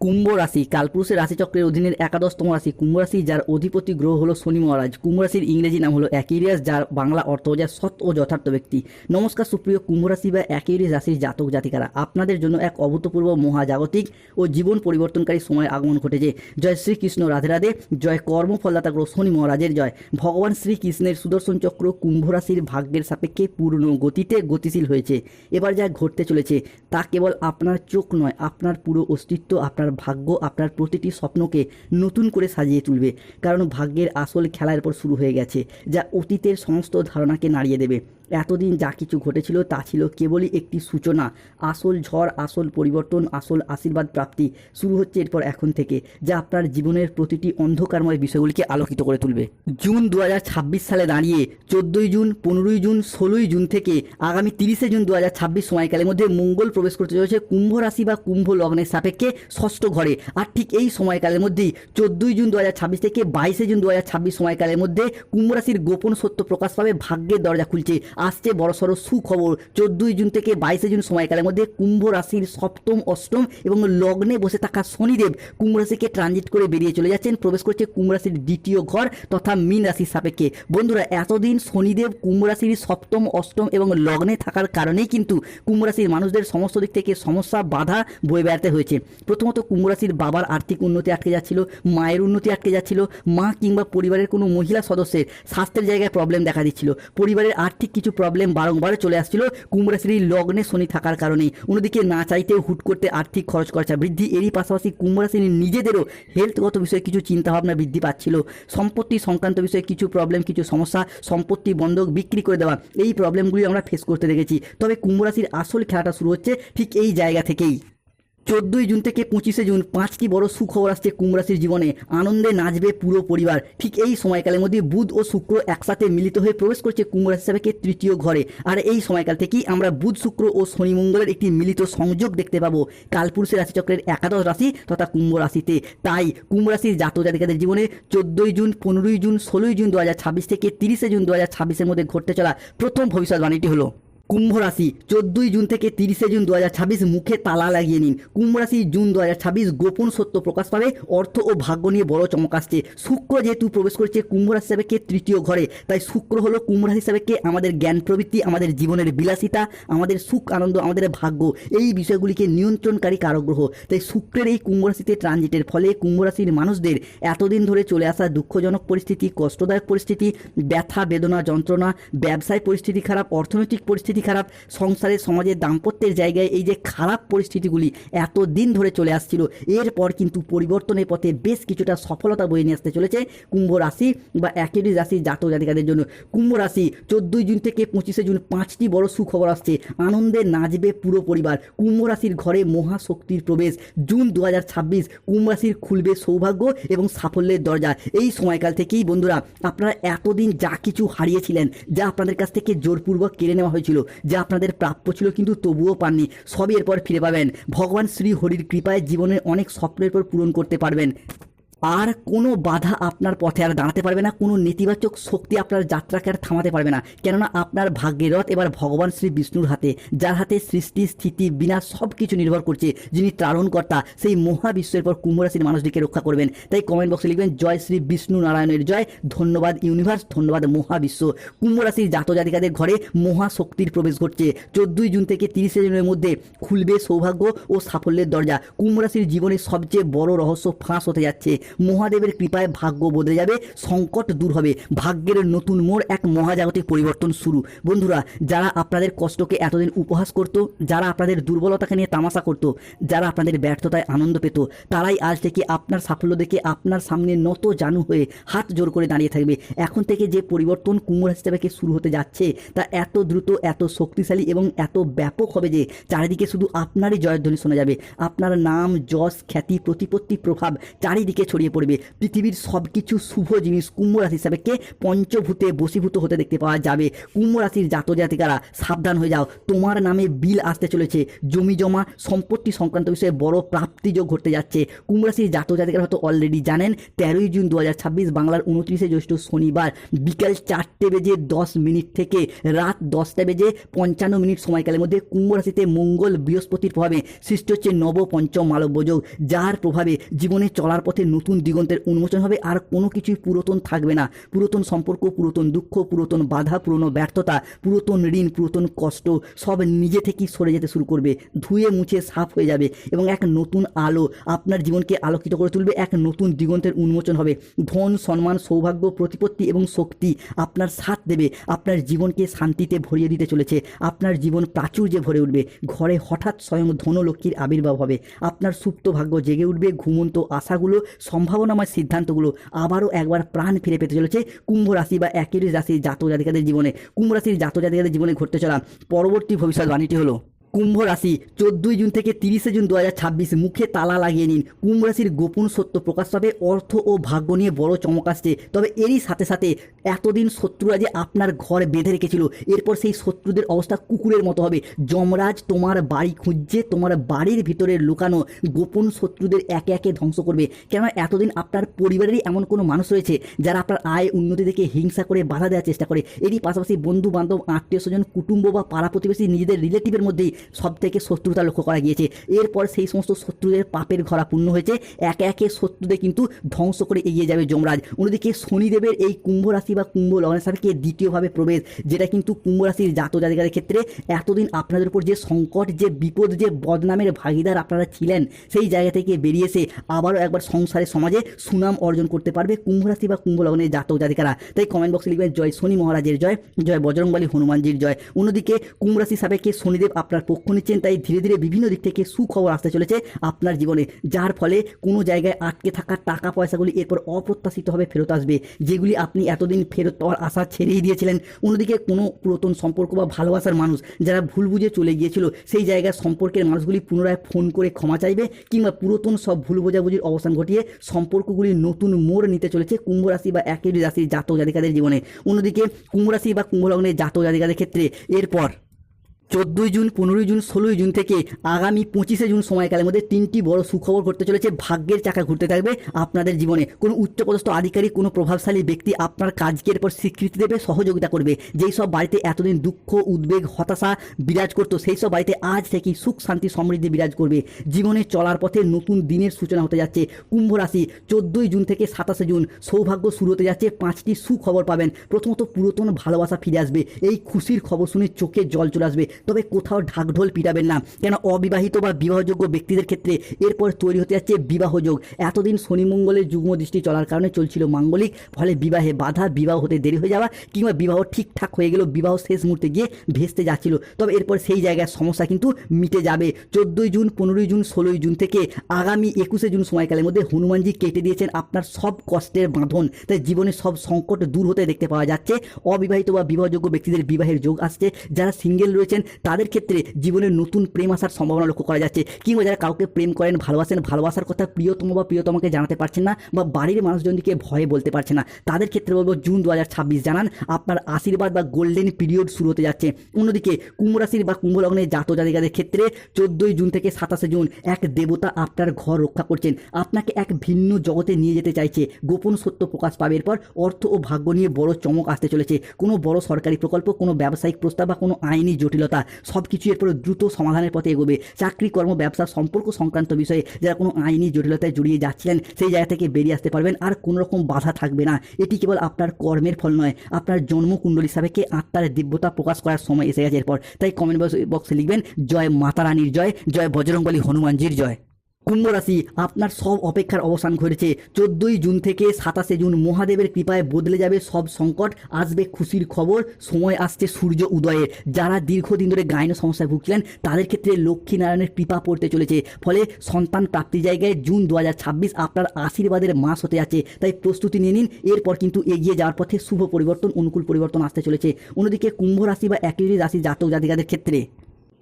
কুম্ভ রাশি কালপুরুষের রাশিচক্রের অধীনের একাদশতম রাশি কুম্ভ রাশি, যার অধিপতি গ্রহ হলো শনি মহারাজ। কুম্ভ রাশির ইংরেজি নাম হলো অ্যাকুয়ারিয়াস, যার বাংলা অর্থ যা সৎ ও যথার্থ ব্যক্তি। নমস্কার সুপ্রিয় কুম্ভ রাশি বা অ্যাকুয়ারিয়াস রাশির জাতক জাতিকারা, আপনাদের জন্য এক অভূতপূর্ব মহাজাগতিক ও জীবন পরিবর্তনকারী সময়ের আগমন ঘটেছে। জয় শ্রীকৃষ্ণ, রাধে রাধে। জয় কর্মফলদাতা গ্রহ শনি মহারাজের জয়। ভগবান শ্রীকৃষ্ণের সুদর্শন চক্র কুম্ভ রাশির ভাগ্যের সাপেক্ষে পূর্ণ গতিতে গতিশীল হয়েছে। এবার যা ঘটতে চলেছে তা কেবল আপনার চোখ নয়, আপনার পুরো অস্তিত্ব, আপনার ভাগ্য, আপনার প্রতিটি স্বপ্নকে নতুন করে সাজিয়ে তুলবে। কারণ ভাগ্যের আসল খেলা এরপর শুরু হয়ে গেছে, যা অতীতের সমস্ত ধারণাকে নাড়িয়ে দেবে। এতদিন যা কিছু ঘটেছিল তা ছিল কেবলই একটি সূচনা। আসল ঝড়, আসল পরিবর্তন, আসল আশীর্বাদ প্রাপ্তি শুরু হচ্ছে এরপর এখন থেকে, যা আপনার জীবনের প্রতিটি অন্ধকারময় বিষয়গুলিকে আলোকিত করে তুলবে। জুন 2026 সালে দাঁড়িয়ে 14ই জুন, 15ই জুন, 16ই জুন থেকে আগামী 30শে জুন 2026 সময়কালের মধ্যে মঙ্গল প্রবেশ করতে চলেছে কুম্ভ রাশি বা কুম্ভ লগ্নের সাপেক্ষে ষষ্ঠ ঘরে। আর ঠিক এই সময়কালের মধ্যেই 14ই জুন 2026 থেকে 22শে জুন 2026 সময়কালের মধ্যে কুম্ভ রাশির গোপন সত্য প্রকাশ পাবে, ভাগ্যের দরজা খুলছে। আসছে বড়সড় সুখবর। 14ই জুন থেকে 22শে জুন সময়কালের মধ্যে কুম্ভ রাশির সপ্তম, অষ্টম এবং লগ্নে বসে থাকা শনিদেব কুম্ভ রাশিকে ট্রানজিট করে বেরিয়ে চলে যাচ্ছেন, প্রবেশ করছে কুম্ভ রাশির দ্বিতীয় ঘর তথা মীন রাশির সাপেক্ষে। বন্ধুরা, এতদিন শনিদেব কুম্ভ রাশির সপ্তম, অষ্টম এবং লগ্নে থাকার কারণেই কিন্তু কুম্ভ রাশির মানুষদের সমস্ত দিক থেকে সমস্যা, বাধা বয়ে বেড়াতে হয়েছে। প্রথমত কুম্ভ রাশির বাবার আর্থিক উন্নতি আটকে যাচ্ছিল, মায়ের উন্নতি আটকে যাচ্ছিল, মা কিংবা পরিবারের কোনো মহিলা সদস্যের স্বাস্থ্যের জায়গায় প্রবলেম দেখা দিচ্ছিল, পরিবারের আর্থিক কিছু প্রবলেম বারংবার চলে আসছিল কুম্ভ রাশির লগ্নে শনি থাকার কারণেই। অন্যদিকে না চাইতেও হুট করতে আর্থিক খরচ খরচা বৃদ্ধি, এরই পাশাপাশি কুম্ভ রাশির নিজেদেরও হেলথগত বিষয়ে কিছু চিন্তাভাবনা বৃদ্ধি পাচ্ছিল। সম্পত্তি সংক্রান্ত বিষয়ে কিছু প্রবলেম, কিছু সমস্যা, সম্পত্তি বন্ধক বিক্রি করে দেওয়া, এই প্রবলেমগুলি আমরা ফেস করতে দেখেছি। তবে কুম্ভ রাশির আসল খেলাটা শুরু হচ্ছে ঠিক এই জায়গা থেকেই। 14ই জুন থেকে 25শে জুন 5টি বড় সুখবর আসছে কুম্ভ রাশির জীবনে। আনন্দে নাচবে পুরো পরিবার। ঠিক এই সময়কালের মধ্যে বুধ ও শুক্র একসাথে মিলিত হয়ে প্রবেশ করছে কুম্ভ রাশি সাপেক্ষে তৃতীয় ঘরে। আর এই সময়কাল থেকেই আমরা বুধ, শুক্র ও শনি মঙ্গলের একটি মিলিত সংযোগ দেখতে পাবো কালপুরুষের রাশিচক্রের একাদশ রাশি তথা কুম্ভ রাশিতে। তাই কুম্ভ রাশির জাতক জাতিকাদের জীবনে 14ই জুন, 15ই জুন, 16ই জুন 2026 থেকে 30শে জুন 2026-এর মধ্যে ঘটতে চলা প্রথম ভবিষ্যৎবাণীটি হলো কুম্ভ রাশি 14ই জুন থেকে 30শে জুন 2026 মুখে তালা লাগিয়ে নিন। কুম্ভ রাশি জুন 2026 গোপন সত্য প্রকাশ পাবে, অর্থ ও ভাগ্য নিয়ে বড় চমক আসছে। শুক্র যেহেতু প্রবেশ করছে কুম্ভ রাশি সাপেক্ষে তৃতীয় ঘরে, তাই শুক্র হলো কুম্ভ রাশি সাপেক্ষে আমাদের জ্ঞান প্রবৃত্তি, আমাদের জীবনের বিলাসিতা, আমাদের সুখ আনন্দ, আমাদের ভাগ্য, এই বিষয়গুলিকে নিয়ন্ত্রণকারী কারক গ্রহ। তাই শুক্রের এই কুম্ভ রাশিতে ট্রানজিটের ফলে কুম্ভ রাশির মানুষদের এতদিন ধরে চলে আসা দুঃখজনক পরিস্থিতি, কষ্টদায়ক পরিস্থিতি, ব্যথা বেদনা যন্ত্রণা, ব্যবসায় পরিস্থিতি খারাপ, অর্থনৈতিক পরিস্থিতি খারাপ, সংসারে সমাজের দাম্পত্যের জায়গায় এই যে খারাপ পরিস্থিতিগুলি এতদিন ধরে চলে আসছিল, এরপর কিন্তু পরিবর্তনের পথে বেশ কিছুটা সফলতা বয়ে নিয়ে আসতে চলেছে কুম্ভ রাশি বা অ্যাকুয়ারিয়াস রাশির জাতক জাতিকাদের জন্য। কুম্ভ রাশি 14ই জুন থেকে 25শে জুন 5টি বড় সুখবর আসছে। আনন্দে নাচবে পুরো পরিবার। কুম্ভ রাশির ঘরে মহাশক্তির প্রবেশ। জুন 2026 কুম্ভ রাশির খুলবে সৌভাগ্য এবং সাফল্যের দরজা। এই সময়কাল থেকেই বন্ধুরা আপনারা এতদিন যা কিছু হারিয়েছিলেন, যা আপনাদের কাছ থেকে জোরপূর্বক কেড়ে নেওয়া হয়েছিল, যা আপনাদের প্রাপ্য ছিল কিন্তু তবুও পাননি, সবই এরপর ফিরে পাবেন। ভগবান শ্রী হরির কৃপায় জীবনের অনেক স্বপ্নের পর পূরণ করতে পারবেন। আর কোনো বাধা আপনার পথে আর দাঁড়াতে পারবে না, কোনো নেতিবাচক শক্তি আপনার যাত্রাকে আর থামাতে পারবে না। কেননা আপনার ভাগ্যের রথ এবার ভগবান শ্রী বিষ্ণুর হাতে, যার হাতে সৃষ্টি স্থিতি বিনাশ সব কিছু নির্ভর করছে, যিনি ত্রারণকর্তা, সেই মহাবিশ্বের পর কুম্ভ রাশির মানুষটিকে রক্ষা করবেন। তাই কমেন্ট বক্সে লিখবেন জয় শ্রী বিষ্ণু নারায়ণের জয়, ধন্যবাদ ইউনিভার্স, ধন্যবাদ মহাবিশ্ব। কুম্ভ রাশির জাতক জাতিকাদের ঘরে মহাশক্তির প্রবেশ ঘটছে। 14ই জুন থেকে 30শে জুনের মধ্যে খুলবে সৌভাগ্য ও সাফল্যের দরজা। কুম্ভ রাশির জীবনের সবচেয়ে বড় রহস্য ফাঁস হতে যাচ্ছে। মহাদেবের কৃপায় ভাগ্য বদলে যাবে, সংকট দূর হবে, ভাগ্যের নতুন মোড়, এক মহাজাগতিক পরিবর্তন শুরু। বন্ধুরা, যারা আপনাদের কষ্টকে এতদিন উপহাস করত, যারা আপনাদের দুর্বলতাকে নিয়ে তামাশা করত, যারা আপনাদের ব্যর্থতায় আনন্দ পেত, তারাই আজ থেকে আপনার সাফল্য দেখে আপনার সামনে নত জানু হয়ে হাত জোর করে দাঁড়িয়ে থাকবে। এখন থেকে যে পরিবর্তন কুম্ভ রাশি থেকে শুরু হতে যাচ্ছে তা এত দ্রুত, এত শক্তিশালী এবং এত ব্যাপক হবে যে চারিদিকে শুধু আপনারই জয়ধ্বনি শোনা যাবে। আপনার নাম, যশ, খ্যাতি, প্রতিপত্তি, প্রভাব চারিদিকে ছড়িয়ে ছড়িয়ে পড়বে। পৃথিবীর সব কিছু শুভ জিনিস কুম্ভ রাশি সাপেক্ষে পঞ্চভূতে বশীভূত হতে দেখতে পাওয়া যাবে। কুম্ভ রাশির জাতক জাতিকারা সাবধান হয়ে যাও, তোমার নামে বিল আসতে চলেছে। জমি জমা সম্পত্তি সংক্রান্ত বিষয়ে বড় প্রাপ্তিযোগ ঘটতে যাচ্ছে। কুম্ভ রাশির জাতক জাতিকারা হয়তো অলরেডি জানেন 13ই জুন 2026 বাংলার 29শে জ্যৈষ্ঠ শনিবার বিকাল 4:10 থেকে রাত 10:55 সময়কালের মধ্যে কুম্ভ রাশিতে মঙ্গল বৃহস্পতির প্রভাবে সৃষ্টি হচ্ছে নবপঞ্চম মালব্য যোগ, যার প্রভাবে জীবনে চলার পথে নতুন দিগন্তের উন্মোচন হবে। আর কোনো কিছুই পুরাতন থাকবে না। পুরাতন সম্পর্ক, পুরাতন দুঃখ, পুরাতন বাধা, পুরনো ব্যর্থতা, পুরাতন ঋণ, পুরাতন কষ্ট সব নিজে থেকেই সরে যেতে শুরু করবে, ধুয়ে মুছে সাফ হয়ে যাবে এবং এক নতুন আলো আপনার জীবনকে আলোকিত করে তুলবে। এক নতুন দিগন্তের উন্মোচন হবে। ধন, সম্মান, সৌভাগ্য, প্রতিপত্তি এবং শক্তি আপনার সাথ দেবে। আপনার জীবনকে শান্তিতে ভরিয়ে দিতে চলেছে। আপনার জীবন প্রাচুর্যে ভরে উঠবে। ঘরে হঠাৎ স্বয়ং ধনলক্ষ্মীর আবির্ভাব হবে। আপনার সুপ্ত ভাগ্য জেগে উঠবে। ঘুমন্ত আশাগুলো, সম্ভাবনাময় সিদ্ধান্তগুলো আবারও একবার প্রাণ ফিরে পেতে চলেছে কুম্ভ রাশি বা একের রাশির জাতক জাতিকাদের জীবনে। কুম্ভ রাশির জাতক জাতিকাদের জীবনে ঘটতে চলা পরবর্তী ভবিষ্যৎবাণীটি হলো, কুম্ভ রাশি 14ই জুন থেকে 30শে জুন 2026 মুখে তালা লাগিয়ে নিন। কুম্ভ রাশির গোপন সত্য প্রকাশ পাবে। অর্থ ও ভাগ্য নিয়ে বড় চমক আসছে। তবে এরই সাথে সাথে এতদিন শত্রুরা যে আপনার ঘর বেঁধে রেখেছিল, এরপর সেই শত্রুদের অবস্থা কুকুরের মতো হবে। যমরাজ তোমার বাড়ি খুঁজছে, তোমার বাড়ির ভিতরে লুকানো গোপন শত্রুদের একে একে ধ্বংস করবে। কেননা এতদিন আপনার পরিবারেরই এমন কোনো মানুষ রয়েছে যারা আপনার আয় উন্নতি দেখে হিংসা করে বাধা দেওয়ার চেষ্টা করে। এরই পাশাপাশি বন্ধু বান্ধব, আত্মীয় স্বজন, কুটুম্ব বা পাড়া প্রতিবেশী, নিজেদের রিলেটিভের মধ্যেই সব থেকে শত্রুতা লক্ষ্য করা গিয়েছে। এরপর সেই সমস্ত শত্রুদের পাপের ঘরা পূর্ণ হয়েছে। একে একে শত্রুদের কিন্তু ধ্বংস করে এগিয়ে যাবে যমরাজ। অন্যদিকে শনিদেবের এই কুম্ভ রাশি বা কুম্ভ লগ্নের সাপেক্ষে দ্বিতীয়ভাবে প্রবেশ, যেটা কিন্তু কুম্ভ রাশির জাতক জাতিকাদের ক্ষেত্রে এতদিন আপনাদের উপর যে সংকট, যে বিপদ, যে বদনামের ভাগিদার আপনারা ছিলেন, সেই জায়গা থেকে বেরিয়ে এসে আবারও একবার সংসারে সমাজে সুনাম অর্জন করতে পারবে কুম্ভ রাশি বা কুম্ভ লগ্নের জাতক জাতিকারা। তাই কমেন্ট বক্সে লিখবেন জয় শনি মহারাজের জয়, জয় বজরংবলী হনুমানজির জয়। অন্যদিকে কুম্ভ রাশি সাপেক্ষে শনিদেব আপনার পক্ষ নিচ্ছেন। তাই ধীরে ধীরে বিভিন্ন দিক থেকে সুখবর আসতে চলেছে আপনার জীবনে, যার ফলে কোনো জায়গায় আটকে থাকা টাকা পয়সাগুলি এরপর অপ্রত্যাশিতভাবে ফেরত আসবে, যেগুলি আপনি এতদিন ফেরত পাওয়ার আশা ছেড়েই দিয়েছিলেন। অন্যদিকে কোনো পুরাতন সম্পর্ক বা ভালোবাসার মানুষ যারা ভুল বুঝে চলে গিয়েছিল, সেই জায়গায় সম্পর্কের মানুষগুলি পুনরায় ফোন করে ক্ষমা চাইবে, কিংবা পুরাতন সব ভুল বোঝাবুঝির অবসান ঘটিয়ে সম্পর্কগুলি নতুন মোড় নিতে চলেছে কুম্ভ রাশি বা একের রাশির জাতক জাতিকাদের জীবনে। অন্যদিকে কুম্ভ রাশি বা কুম্ভ লগ্নের জাতক জাতিকাদের ক্ষেত্রে এরপর 14ই জুন, 15ই জুন, 16ই জুন থেকে আগামী 25শে জুন সময়কালের মধ্যে তিনটি বড় সুখবর ঘটতে চলেছে। ভাগ্যের চাকা ঘুরতে থাকবে আপনাদের জীবনে। কোনো উচ্চপদস্থ আধিকারিক, কোনো প্রভাবশালী ব্যক্তি আপনার কাজকে এরপর স্বীকৃতি দেবে, সহযোগিতা করবে। যেই সব বাড়িতে এতদিন দুঃখ, উদ্বেগ, হতাশা বিরাজ করতো, সেই সব বাড়িতে আজ থেকেই সুখ, শান্তি, সমৃদ্ধি বিরাজ করবে। জীবনে চলার পথে নতুন দিনের সূচনা হতে যাচ্ছে। কুম্ভ রাশি 14ই জুন থেকে 27শে জুন সৌভাগ্য শুরু হতে যাচ্ছে। 5টি সুখবর পাবেন। প্রথমত, পুরাতন ভালোবাসা ফিরে আসবে। এই খুশির খবর শুনে চোখে জল চলে আসবে। তবে কোথাও ঢাকঢোল পিটাবেন না, কেন অবিবাহিত বা বিবাহযোগ্য ব্যক্তিদের ক্ষেত্রে এরপর তৈরি হতে যাচ্ছে বিবাহযোগ। এতদিন শনি মঙ্গলের যুগ্ম দৃষ্টি চলার কারণে চলছিল মাঙ্গলিক, ফলে বিবাহে বাধা, বিবাহ হতে দেরি হয়ে যাওয়া, কিংবা বিবাহ ঠিকঠাক হয়ে গেলেও বিবাহ শেষ মুহূর্তে গিয়ে ভেস্তে যাচ্ছিল। তবে এরপর সেই জায়গায় সমস্যা কিন্তু মিটে যাবে। 14ই জুন, 15ই জুন, 16ই জুন থেকে আগামী 21শে জুন সময়কালের মধ্যে হনুমানজি কেটে দিয়েছেন আপনার সব কষ্টের বাঁধন। তাই জীবনের সব সংকট দূর হতে দেখতে পাওয়া যাচ্ছে। অবিবাহিত বা বিবাহযোগ্য ব্যক্তিদের বিবাহের যোগ আসছে। যারা সিঙ্গেল রয়েছেন তাদের ক্ষেত্রে জীবনের নতুন প্রেম আসার সম্ভাবনা লক্ষ্য করা যাচ্ছে। কিংবা যারা কাউকে প্রেম করেন, ভালোবাসেন, ভালোবাসার কথা প্রিয়তম বা প্রিয়তমাকে জানাতে পারছেন না, বা বাড়ির মানুষজনকে ভয়ে বলতে পারছেন না, তাদের ক্ষেত্রে বলবো জুন 2026 জানান আপনার আশীর্বাদ বা গোল্ডেন পিরিয়ড শুরু হতে যাচ্ছে। অন্যদিকে কুম্ভ রাশির বা কুম্ভ লগ্নের জাতক জাতিকাদের ক্ষেত্রে 14ই জুন থেকে 27শে জুন এক দেবতা আপনার ঘর রক্ষা করছেন, আপনাকে এক ভিন্ন জগতে নিয়ে যেতে চাইছে। গোপন সত্য প্রকাশ পাবে। এরপর অর্থ ও ভাগ্য নিয়ে বড় চমক আসতে চলেছে। কোনো বড় সরকারি প্রকল্প, কোনো ব্যবসায়িক প্রস্তাব বা কোনো আইনি জটিলতা সব কিছু এরপর দ্রুত সমাধানের পথে এগোবে। চাকরি, কর্ম, ব্যবসা, সম্পর্ক সংক্রান্ত বিষয়ে যারা কোনো আইনি জটিলতায় জড়িয়ে যাচ্ছিলেন, সেই জায়গা থেকে বেরিয়ে আসতে পারবেন। আর কোনো রকম বাধা থাকবে না। এটি কেবল আপনার কর্মের ফল নয়, আপনার জন্মকুণ্ডলী সাপেক্ষে আত্মার দিব্যতা প্রকাশ করার সময় এসে গেছে এরপর। তাই কমেন্ট বক্সে লিখবেন জয় মাতা রানীর জয়, জয় বজরংবলী হনুমানজির জয়। কুম্ভ রাশি, আপনার সব অপেক্ষার অবসান ঘটেছে। 14ই জুন থেকে 27শে জুন মহাদেবের কৃপায় বদলে যাবে সব সংকট, আসবে খুশির খবর। সময় আসছে সূর্য উদয়ের। যারা দীর্ঘদিন ধরে গাইন সমস্যায় ভুগছিলেন, তাদের ক্ষেত্রে লক্ষ্মীনারায়ণের কৃপা পড়তে চলেছে। ফলে সন্তান প্রাপ্তির জায়গায় জুন 2026 আপনার আশীর্বাদের মাস হতে যাচ্ছে। তাই প্রস্তুতি নিয়ে নিন। এরপর কিন্তু এগিয়ে যাওয়ার পথে শুভ পরিবর্তন, অনুকূল পরিবর্তন আসতে চলেছে। অন্যদিকে কুম্ভ রাশি বা একই রাশি জাতক জাতিকাদের ক্ষেত্রে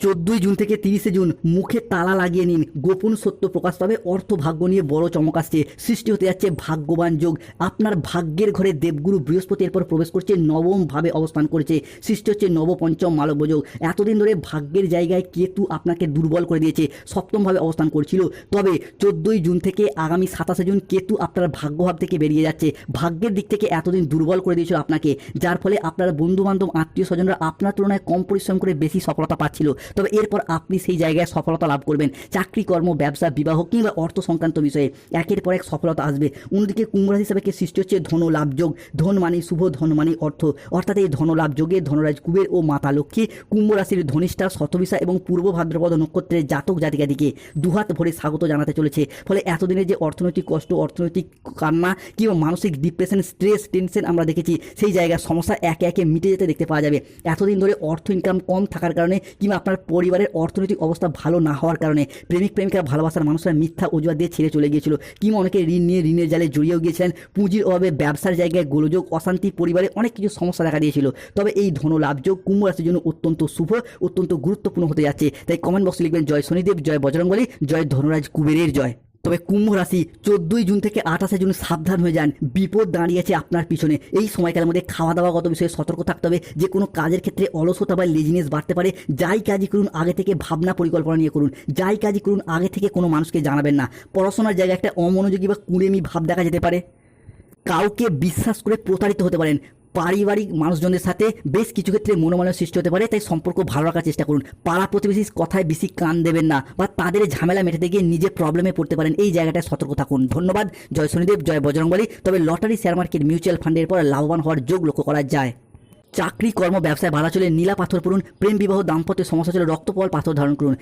14 জুন থেকে 30 জুন মুখে তালা লাগিয়ে নিন, গোপন সত্য প্রকাশ পাবে, অর্থ ভাগ্য নিয়ে বড় চমক আসছে, সৃষ্টি হতে যাচ্ছে ভাগ্যবান যোগ। আপনার ভাগ্যের ঘরে দেবগুরু বৃহস্পতি এরপর প্রবেশ করছে, নবম ভাবে অবস্থান করেছে, সৃষ্টি হচ্ছে নবপঞ্চম মালব্য যোগ। এতদিন ধরে ভাগ্যের জায়গায় কেতু আপনাকে দুর্বল করে দিয়েছে, সপ্তম ভাবে অবস্থান করছিল, তবে 14 জুন থেকে আগামী 27 জুন কেতু আপনার ভাগ্যভাব থেকে বেরিয়ে যাচ্ছে। ভাগ্যের দিক থেকে এতদিন দুর্বল করে দিয়েছিল আপনাকে, যার ফলে আপনার বন্ধু বান্ধব আত্মীয় স্বজনরা আপনার তুলনায় কম পরিশ্রম করে বেশি সফলতা পাচ্ছিল, তবে এরপর আপনি সেই জায়গায় সফলতা লাভ করবেন। চাকরি, কর্ম, ব্যবসা, বিবাহ কিংবা অর্থ সংক্রান্ত বিষয়ে একের পর এক সফলতা আসবে। অন্যদিকে কুম্ভ রাশি হিসাবে সৃষ্টি হচ্ছে ধন লাভ যোগ। ধন মানে শুভ, ধন মানে অর্থ, অর্থাৎ এই ধন লাভ যোগে ধনরাজ কুবের ও মাতা লক্ষ্মী কুম্ভ রাশির ধনিষ্ঠা, শতবিশা এবং পূর্ব ভাদ্রপদ নক্ষত্রের জাতক জাতিকাদিকে দুহাত ভরে স্বাগত জানাতে চলেছে। ফলে এতদিনের যে অর্থনৈতিক কষ্ট, অর্থনৈতিক কান্না কিংবা মানসিক ডিপ্রেশন, স্ট্রেস, টেনশন আমরা দেখেছি, সেই জায়গার সমস্যা একে একে মিটে যেতে দেখতে পাওয়া যাবে। এতদিন ধরে অর্থ ইনকাম কম থাকার কারণে কিংবা আপনার পরিবারের অর্থনৈতিক অবস্থা ভালো না হওয়ার কারণে প্রেমিক প্রেমিকা, ভালোবাসার মানুষরা মিথ্যা অজুহাত দিয়ে ছেড়ে চলে গিয়েছিল, কিংবা অনেকে ঋণ নিয়ে ঋণের জালে জড়িয়েও গিয়েছিলেন, পুঁজির অভাবে ব্যবসার জায়গায় গোলযোগ, অশান্তি, পরিবারে অনেক কিছু সমস্যা দেখা দিয়েছিল। তবে এই ধন লাভ যোগ কুম্ভ রাশির জন্য অত্যন্ত শুভ, অত্যন্ত গুরুত্বপূর্ণ হতে যাচ্ছে। তাই কমেন্ট বক্সে লিখবেন জয় শনিদেব, জয় বজরংবলী, জয় ধনরাজ কুবেরের জয়। তবে কুম্ভ রাশি 14 জুন থেকে 28 জুন সাবধান হয়ে যান, বিপদ দাঁড়িয়েছে আপনার পিছনে। এই সময়কালের মধ্যে খাওয়া দাওয়াগত বিষয়ে সতর্ক থাকতে হবে। যে কোনো কাজের ক্ষেত্রে অলসতা বা লেজিনেস বাড়তে পারে। যাই কাজই করুন আগে থেকে ভাবনা পরিকল্পনা নিয়ে করুন, যাই কাজই করুন আগে থেকে কোনো মানুষকে জানাবেন না। পড়াশোনার জায়গায় একটা অমনোযোগী বা কুঁড়েমি ভাব দেখা যেতে পারে। কাউকে বিশ্বাস করে প্রতারিত হতে পারেন। পারিবারিক মানুষজনদের সাথে বেশ কিছু ক্ষেত্রে মনোমালিন্য সৃষ্টি হতে পারে, তাই সম্পর্ক ভালো রাখার চেষ্টা করুন। পাড়া প্রতিবেশীর কথায় বেশি কান দেবেন না, বা তাদের ঝামেলা মেটাতে গিয়ে নিজে প্রবলেমে পড়তে পারেন। এই জায়গাটায় সতর্ক থাকুন। ধন্যবাদ। জয় শনিদেব, জয় বজরংবলী। তবে লটারি, শেয়ার মার্কেট, মিউচুয়াল ফান্ডের পর লাভবান হওয়ার যোগ লক্ষ্য করা যায়। চাকরি, কর্ম, ব্যবসায় বাধা চলে নীলা পাথর পড়ুন। প্রেম, বিবাহ, দাম্পত্য সমস্যা চলে রক্তপল পাথর ধারণ করুন।